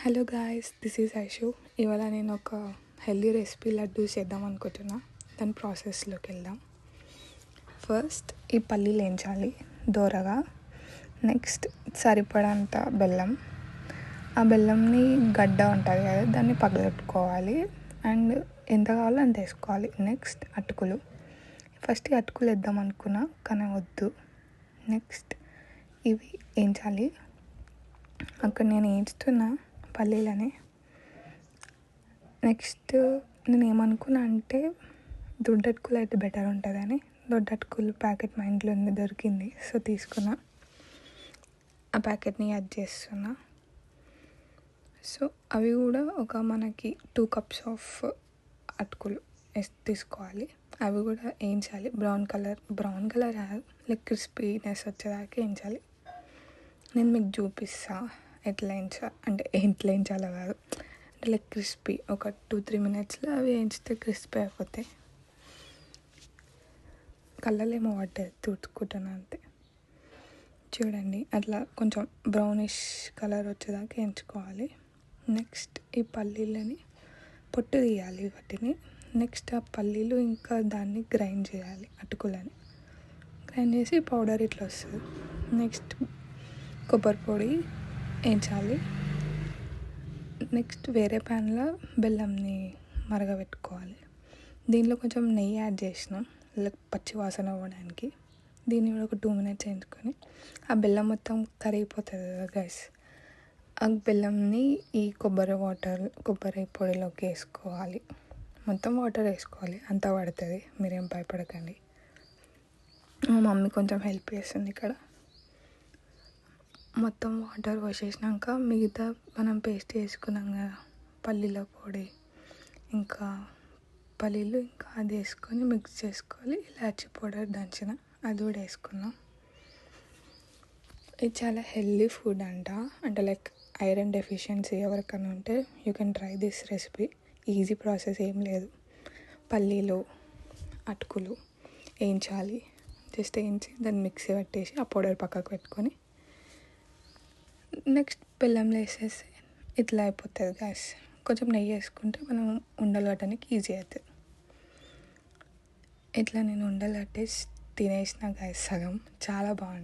Hello guys, this is Aishu. ఇవాళ నేను ఒక హెల్దీ రెసిపీ లడ్డు చేద్దాం అనుకుంటున్నా. దాని ప్రాసెస్లోకి వెళ్దాం. ఫస్ట్ ఈ పల్లీలు వేయించాలి దోరగా. నెక్స్ట్ సరిపడంత బెల్లం. ఆ బెల్లంని గడ్డ ఉంటుంది కదా, దాన్ని పగలగొట్టుకోవాలి. అండ్ ఎంత కావాలో అంత వేసుకోవాలి. నెక్స్ట్ అటుకులు. ఫస్ట్ ఈ అటుకులు వేద్దాం అనుకున్నా కానీ వద్దు. నెక్స్ట్ ఇవి వేయించాలి. అక్కడ నేను వేయించుతున్నా పల్లీలని. నెక్స్ట్ నేను ఏమనుకున్నా అంటే దొడ్డటుకులు అయితే బెటర్ ఉంటుందని దొడ్డటుకులు ప్యాకెట్ మా ఇంట్లో దొరికింది, సో తీసుకున్నా. ఆ ప్యాకెట్ని యాడ్ చేస్తున్నా. సో అవి కూడా ఒక మనకి 2 cups ఆఫ్ అటుకులు తీసుకోవాలి. అవి కూడా వేయించాలి. బ్రౌన్ కలర్ లైక్ క్రిస్పీనెస్ వచ్చేదాకా వేయించాలి. నేను మీకు చూపిస్తా ఎట్లా వేయించాలో కాదు, అంటే లైక్ క్రిస్పీ. ఒక 2-3 minutesలో అవి వేయించితే క్రిస్పీ అయిపోతాయి. కళ్ళలో ఏమో పడ్డది, తుడుచుకుంటున్నా అంతే. చూడండి, అట్లా కొంచెం బ్రౌనిష్ కలర్ వచ్చేదాకా వేయించుకోవాలి. నెక్స్ట్ ఈ పల్లీలని పొట్టు తీయాలి వాటిని. నెక్స్ట్ ఆ పల్లీలు ఇంకా దాన్ని గ్రైండ్ చేయాలి. అటుకులని గ్రైండ్ చేసి పౌడర్ ఇట్లా వస్తుంది. నెక్స్ట్ కొబ్బరి పొడి వేయించాలి. నెక్స్ట్ వేరే ప్యాన్లో బెల్లంని మరగబెట్టుకోవాలి. దీంట్లో కొంచెం నెయ్యి యాడ్ చేసినాం పచ్చి వాసన పోవడానికి. దీన్ని కూడా ఒక 2 minutes వేయించుకొని ఆ బెల్లం మొత్తం కరిగిపోతుంది కదా గైస్. ఆ బెల్లంని ఈ కొబ్బరి పొడిలోకి వేసుకోవాలి. మొత్తం వాటర్ వేసుకోవాలి, అంతా పడుతుంది, మీరేం భయపడకండి. మా మమ్మీ కొంచెం హెల్ప్ చేస్తుంది ఇక్కడ. మొత్తం వాటర్ పోసేసినాక మిగతా మనం పేస్ట్ వేసుకున్నాం కదా పల్లీల పొడి, ఇంకా పల్లీలు, ఇంకా అది వేసుకొని మిక్స్ చేసుకోవాలి. ఇలాచీ పౌడర్ దంచిన అది కూడా వేసుకున్నాం. ఇది చాలా హెల్దీ ఫుడ్ అంటే లైక్ ఐరన్ డెఫిషియన్సీ ఎవరికైనా ఉంటే you can try this recipe. Easy process ఏం లేదు. పల్లీలు అటుకులు వేయించాలి. జస్ట్ వేయించి దాన్ని మిక్సీ పట్టేసి ఆ పౌడర్ పక్కకు పెట్టుకొని నెక్స్ట్ బెల్లంలో వేసేసి ఇట్లా అయిపోతుంది గ్యాస్. కొంచెం నెయ్యి వేసుకుంటే మనం ఉండలు కట్టడానికి ఈజీ అవుతుంది. ఇట్లా నేను ఉండలు కట్టేసి తినేసిన గ్యాస్ సగం. చాలా బాగుంది.